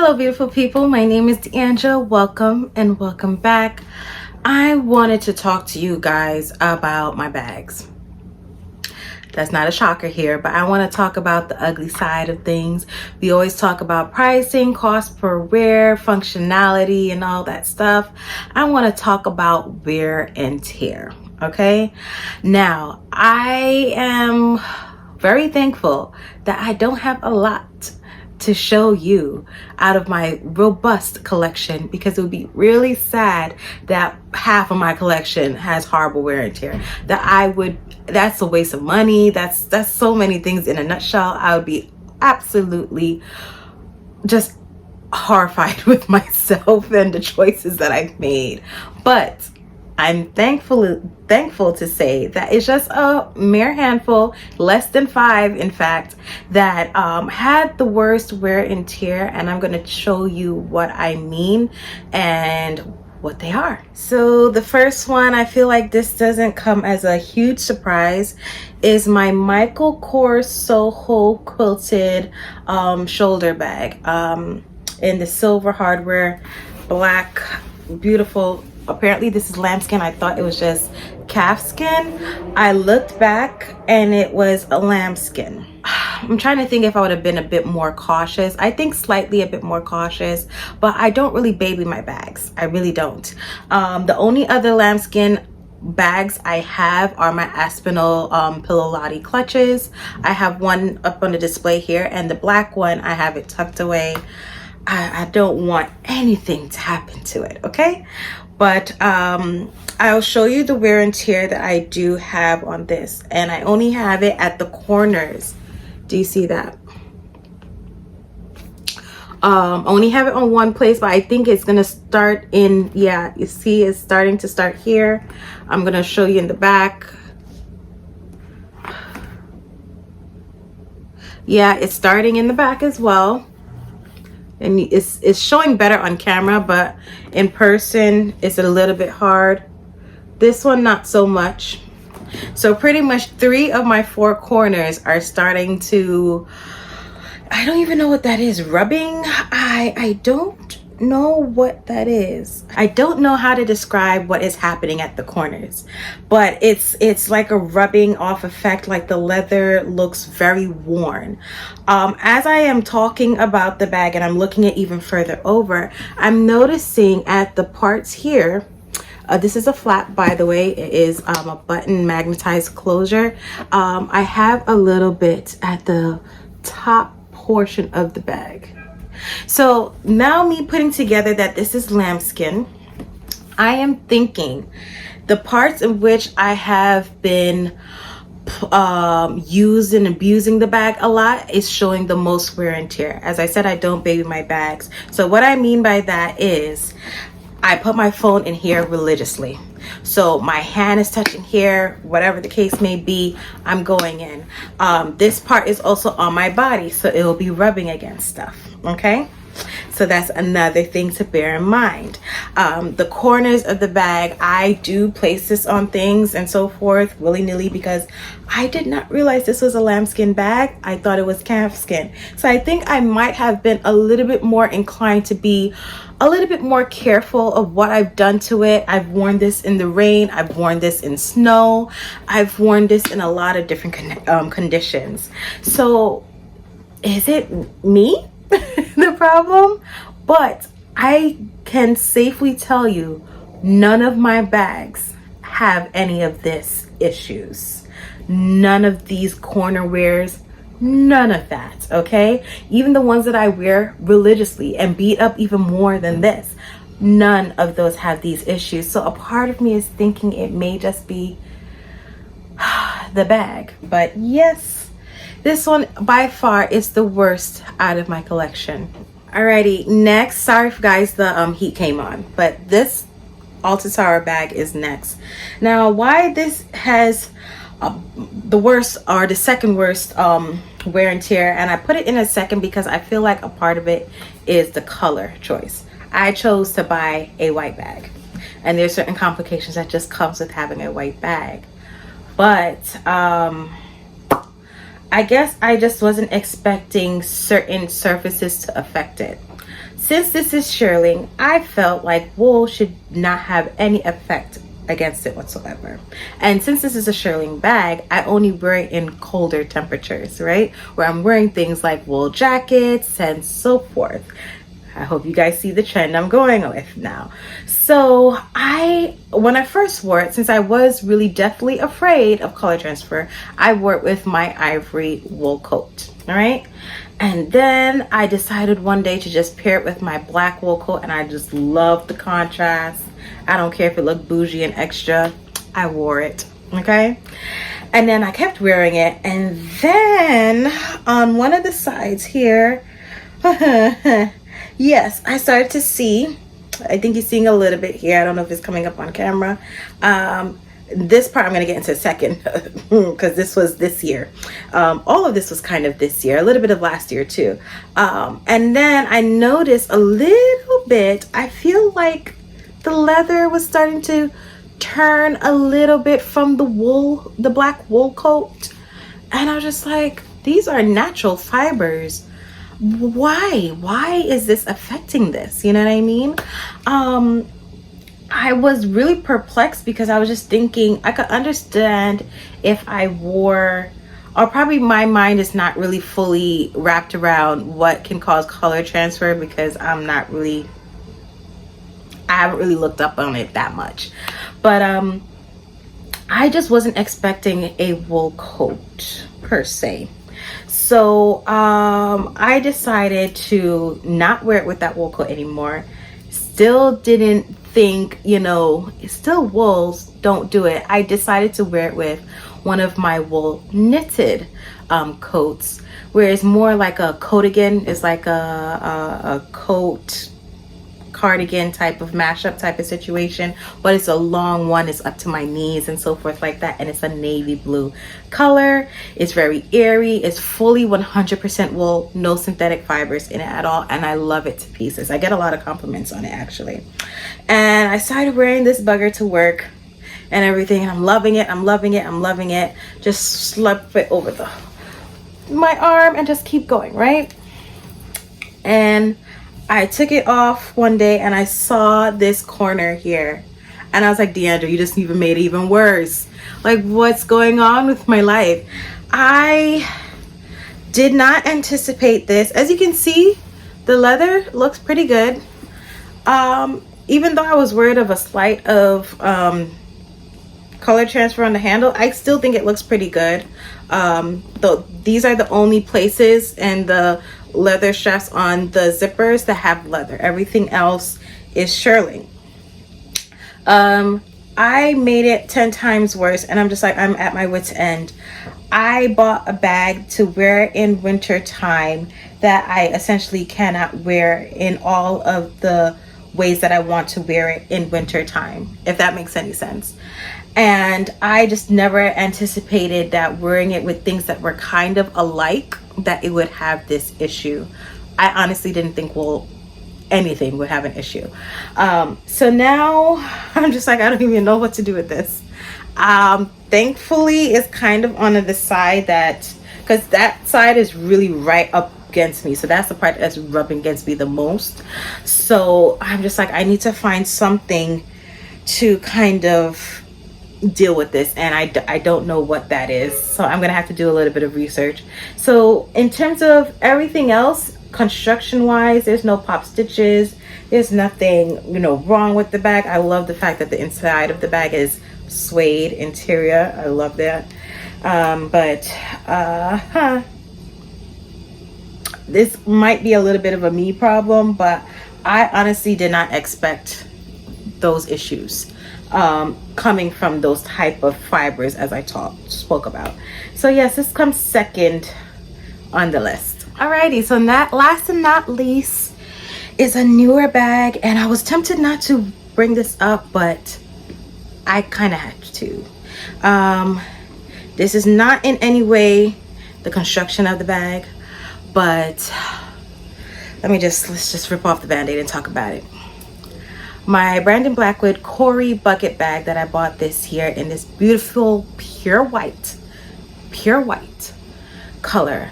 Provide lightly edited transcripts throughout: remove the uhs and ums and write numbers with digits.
Hello beautiful people, my name is Deandra. Welcome and welcome back. I wanted to talk to you guys about my bags. That's not a shocker here, but I want to talk about the ugly side of things. We always talk about pricing, cost per wear, functionality, and all that stuff. I want to talk about wear and tear, okay? Now, I am very thankful that I don't have a lot to show you out of my robust collection, because it would be really sad that half of my collection has horrible wear and tear. That's a waste of money. That's so many things in a nutshell. I would be absolutely just horrified with myself and the choices that I've made. But I'm thankful to say that it's just a mere handful, less than 5 in fact, that had the worst wear and tear, and I'm going to show you what I mean and what they are. So the first one, I feel like this doesn't come as a huge surprise, is my Michael Kors Soho quilted shoulder bag in the silver hardware, black, beautiful. Apparently this is lambskin. I thought it was just calfskin. I looked back and it was a lambskin. I'm trying to think if I would have been a bit more cautious. I think slightly a bit more cautious, but I don't really baby my bags. I really don't. The only other lambskin bags I have are my Aspinall Pillow Lottie clutches. I have one up on the display here, and the black one, I have it tucked away. I don't want anything to happen to it, okay? But I'll show you the wear and tear that I do have on this, and I only have it at the corners. Do you see that? Only have it on one place, but I think it's gonna start in, yeah, you see it's starting to start here. I'm gonna show you in the back. Yeah, it's starting in the back as well. And it's showing better on camera, but in person it's a little bit hard. This one not so much. So pretty much 3 of my 4 corners are starting to, I don't even know what that is, rubbing. I don't know what that is. I don't know how to describe what is happening at the corners, but it's like a rubbing off effect, like the leather looks very worn. As I am talking about the bag and I'm looking at even further over, I'm noticing at the parts here, this is a flap, by the way. It is a button magnetized closure. I have a little bit at the top portion of the bag. So now, me putting together that this is lambskin, I am thinking the parts in which I have been using and abusing the bag a lot is showing the most wear and tear. As I said, I don't baby my bags. So what I mean by that is I put my phone in here religiously. So my hand is touching here, whatever the case may be, I'm going in. This part is also on my body, so it will be rubbing against stuff, okay? So that's another thing to bear in mind. The corners of the bag, I do place this on things and so forth willy-nilly, because I did not realize this was a lambskin bag. I thought it was calfskin. So I think I might have been a little bit more inclined to be a little bit more careful of what I've done to it. I've worn this in the rain. I've worn this in snow. I've worn this in a lot of different conditions. So is it me the problem? But I can safely tell you none of my bags have any of this issues. None of these corner wears, none of that, okay? Even the ones that I wear religiously and beat up even more than this, none of those have these issues. So a part of me is thinking it may just be the bag. But yes, this one by far is the worst out of my collection. Alrighty, next, sorry guys, the heat came on, but this altuzarra bag is next. Now, why this has the worst, or the second worst wear and tear, and I put it in a second because I feel like a part of it is the color choice. I chose to buy a white bag, and there's certain complications that just comes with having a white bag. But I guess I just wasn't expecting certain surfaces to affect it. Since this is shearling, I felt like wool should not have any effect against it whatsoever. And since this is a shearling bag, I only wear it in colder temperatures, right? Where I'm wearing things like wool jackets and so forth. I hope you guys see the trend I'm going with now. So when I first wore it, since I was really deathly afraid of color transfer, I wore it with my ivory wool coat, all right? And then I decided one day to just pair it with my black wool coat, and I just loved the contrast. I don't care if it looked bougie and extra, I wore it, okay? And then I kept wearing it, and then on one of the sides here, yes, I started to see, I think you're seeing a little bit here, I don't know if it's coming up on camera. This part I'm going to get into a second because this was this year. All of this was kind of this year, a little bit of last year too. And then I noticed a little bit, I feel like the leather was starting to turn a little bit from the wool, the black wool coat. And I was just like, these are natural fibers. Why is this affecting this? You know what I mean? I was really perplexed because I was just thinking I could understand if I wore, or probably my mind is not really fully wrapped around what can cause color transfer because I haven't really looked up on it that much. But I just wasn't expecting a wool coat per se. So I decided to not wear it with that wool coat anymore. Still didn't think, you know, still wools, don't do it. I decided to wear it with one of my wool knitted coats, where it's more like a coatigan. It's like a coat cardigan type of mashup type of situation, but it's a long one. It's up to my knees and so forth like that, and it's a navy blue color. It's very airy. It's fully 100% wool, no synthetic fibers in it at all, and I love it to pieces. I get a lot of compliments on it actually. And I started wearing this bugger to work and everything, and I'm loving it. I'm loving it. I'm loving it. Just slap it over my arm and just keep going, right? And I took it off one day and I saw this corner here, and I was like, Deandra, you just even made it even worse. Like, what's going on with my life? I did not anticipate this. As you can see, the leather looks pretty good. Even though I was worried of a slight of color transfer on the handle, I still think it looks pretty good. Though these are the only places and the leather straps on the zippers that have leather. Everything else is shearling. I made it 10 times worse, and I'm just like, I'm at my wit's end. I bought a bag to wear in winter time that I essentially cannot wear in all of the ways that I want to wear it in winter time, if that makes any sense. And I just never anticipated that wearing it with things that were kind of alike, that it would have this issue. I honestly didn't think anything would have an issue. So now I'm just like, I don't even know what to do with this. Thankfully it's kind of on the side because that side is really right up against me, so that's the part that's rubbing against me the most. So I'm just like, I need to find something to kind of deal with this, and I don't know what that is, so I'm gonna have to do a little bit of research. So in terms of everything else, construction wise, there's no pop stitches, there's nothing, you know, wrong with the bag. I love the fact that the inside of the bag is suede interior. I love that. This might be a little bit of a me problem, but I honestly did not expect those issues coming from those type of fibers as I spoke about. So yes, this comes second on the list. Alrighty, so last and not least is a newer bag, and I was tempted not to bring this up, but I kind of had to. This is not in any way the construction of the bag, but let's just rip off the band-aid and talk about it. My Brandon Blackwood Corey bucket bag that I bought this year in this beautiful pure white color.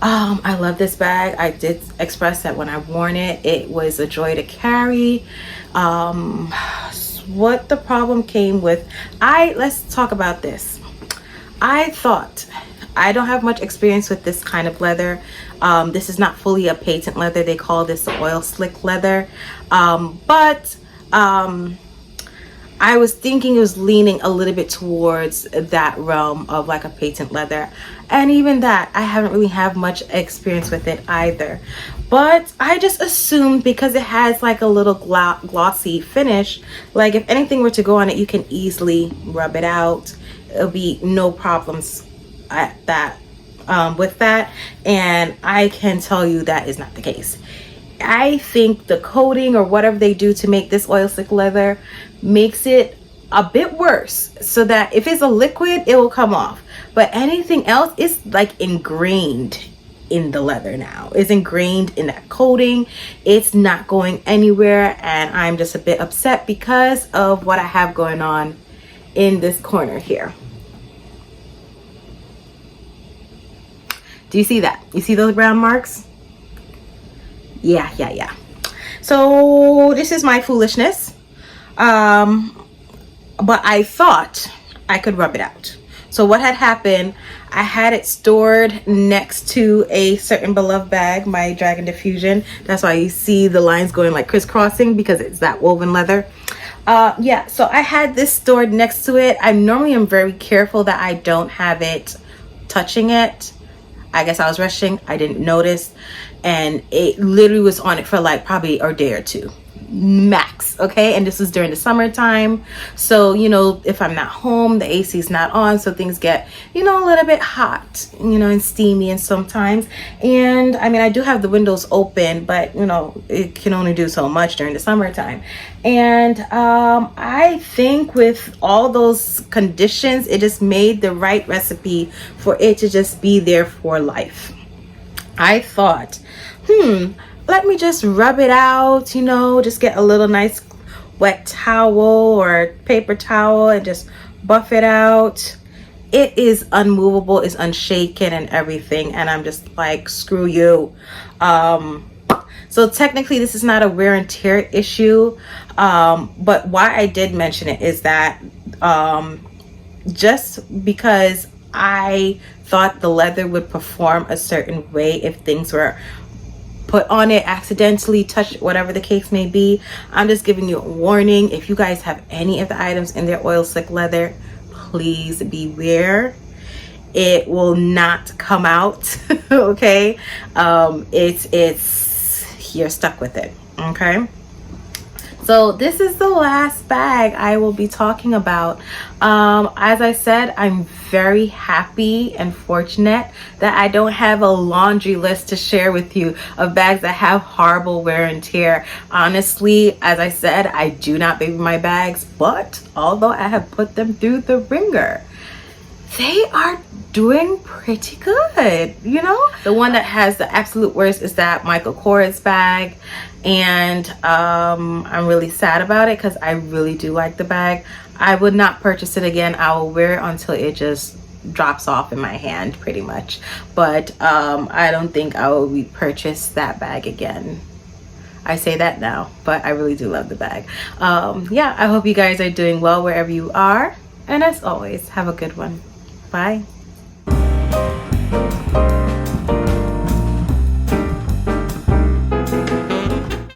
I love this bag. I did express that when I worn it, it was a joy to carry. What the problem came with, let's talk about this. I thought, I don't have much experience with this kind of leather. This is not fully a patent leather. They call this the oil slick leather. I was thinking it was leaning a little bit towards that realm of like a patent leather. And even that, I haven't really had much experience with it either. But I just assumed because it has like a little glossy finish, like if anything were to go on it, you can easily rub it out. It'll be no problems at that with that. And I can tell you that is not the case. I think the coating or whatever they do to make this oil slick leather makes it a bit worse, so that if it's a liquid, it will come off. But anything else is like ingrained in the leather now. It's ingrained in that coating. It's not going anywhere, and I'm just a bit upset because of what I have going on in this corner here. Do you see that? You see those brown marks? Yeah. So this is my foolishness. But I thought I could rub it out. So what had happened, I had it stored next to a certain beloved bag, my Dragon Diffusion. That's why you see the lines going like crisscrossing, because it's that woven leather. Yeah, so I had this stored next to it. I normally am very careful that I don't have it touching it. I guess I was rushing, I didn't notice, and it literally was on it for like probably a day or two max. Okay, and this was during the summertime, so you know, if I'm not home, the AC is not on, so things get, you know, a little bit hot, you know, and steamy and sometimes. And I mean, I do have the windows open, but you know, it can only do so much during the summertime. And I think with all those conditions, it just made the right recipe for it to just be there for life. I thought, let me just rub it out, you know, just get a little nice wet towel or paper towel and just buff it out. It is unmovable, it's unshaken and everything, and I'm just like, screw you. So technically this is not a wear and tear issue, but why I did mention it is that just because I thought the leather would perform a certain way if things were put on it, accidentally touched, whatever the case may be. I'm just giving you a warning. If you guys have any of the items in their oil slick leather, please beware. It will not come out. Okay, it's you're stuck with it. Okay, so this is the last bag I will be talking about. As I said, I'm very happy and fortunate that I don't have a laundry list to share with you of bags that have horrible wear and tear. Honestly, as I said, I do not baby my bags, but although I have put them through the ringer, they are doing pretty good, you know? The one that has the absolute worst is that michealkors bag, and I'm really sad about it because I really do like the bag. I would not purchase it again. I will wear it until it just drops off in my hand pretty much, but I don't think I will repurchase that bag again. I say that now, but I really do love the bag. Yeah, I hope you guys are doing well wherever you are, and as always, have a good one. Bye.